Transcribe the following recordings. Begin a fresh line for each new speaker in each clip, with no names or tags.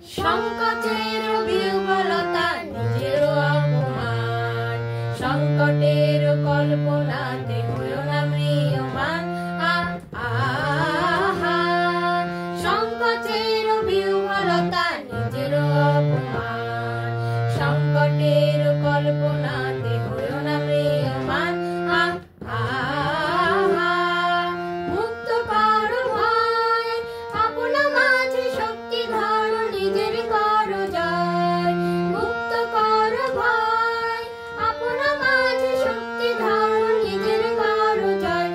সংকটের বিহ্বলতা নিজের অপমান, সংকটের কল্পনাতে হইও না ম্রিয়মাণ। সংকটের বিহ্বলতা নিজের অপমান, সংকটের কল্পনাতে হইও না ম্রিয়মাণ। মুক্ত করো ভয়, আপনা মাঝে শক্তি ধরো, নিজের করো জয়। মুক্ত করো ভয়, আপনা মাঝে শক্তি ধরো, নিজের করো জয়।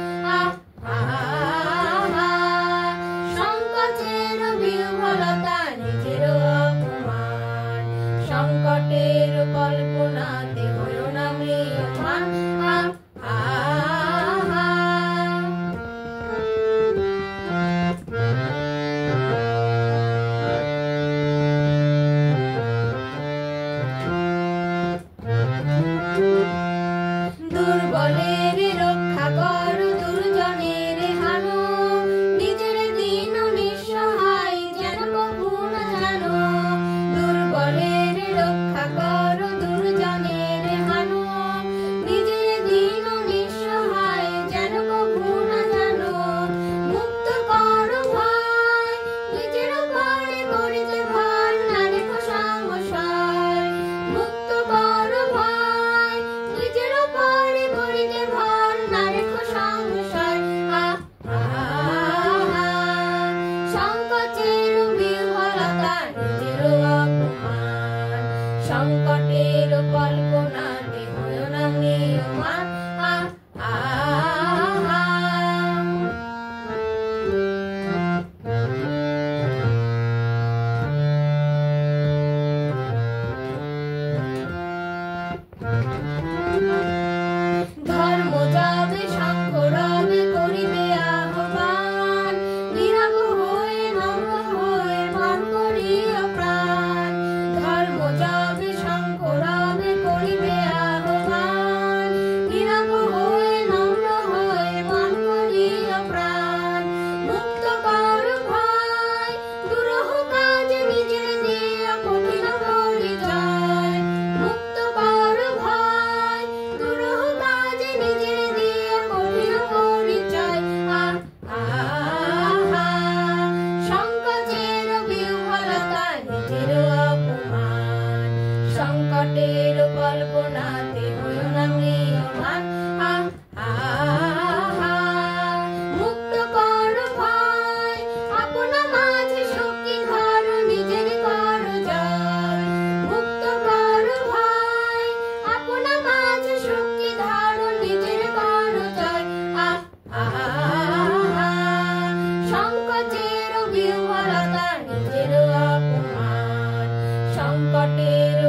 সংকটের বিহ্বলতা নিজের অপমান, সংকটের কল্পনাতে হইও না ম্রিয়মাণ। দুর্বলের রক্ষা করো, দুর্জনের হানো, নিজের দীন নিঃসহায় যেন কভু না জানো। দুর্বলের রক্ষা করো, দুর্জনের হানো, নিজের দীন নিঃসহায় যেন কভু না জানো। মুক্ত করো ভয়, নিজের উপরে করিতে ভর, না রেখো সংশয়। মুক্ত করো ভয়, নিজের উপরে করিতে ভর, না রেখো সংশয়। সংকটের বিহ্বলতা নিজের অপমান, সংকটের কল্পনাতে হইও না ম্রিয়মাণ। ধর্ম যাবে সাঙ্গ রবে করিবে আহ্বান, নীরব হয়ে নম্র হয়ে মান করিও প্রাণ। ধর্ম যাবে সাঙ্গ রবে করিবে আহ্বান, নীরব হয়ে নম্র হয়ে মান করিও প্রাণ। মুক্ত করো ভয়, দুরূহ কাজে নিজের দিও কঠিন পরিচয়। মুক্ত করো ভয়, দুরূহ কাজে নিজের দিও কঠিন পরিচয়। সংকটের বিহ্বলতা নিজের অপমান, সংকটের কল্পনাতে হইও না ম্রিয়মাণ। মুক্ত করো ভয়, আপনা মাঝে শক্তি ধরো, নিজের করো জয়। মুক্ত করো ভয়, আপনা মাঝে শক্তি ধরো, নিজের করো জয়। সংকটের বিহ্বলতা নিজের অপমান, সংকটের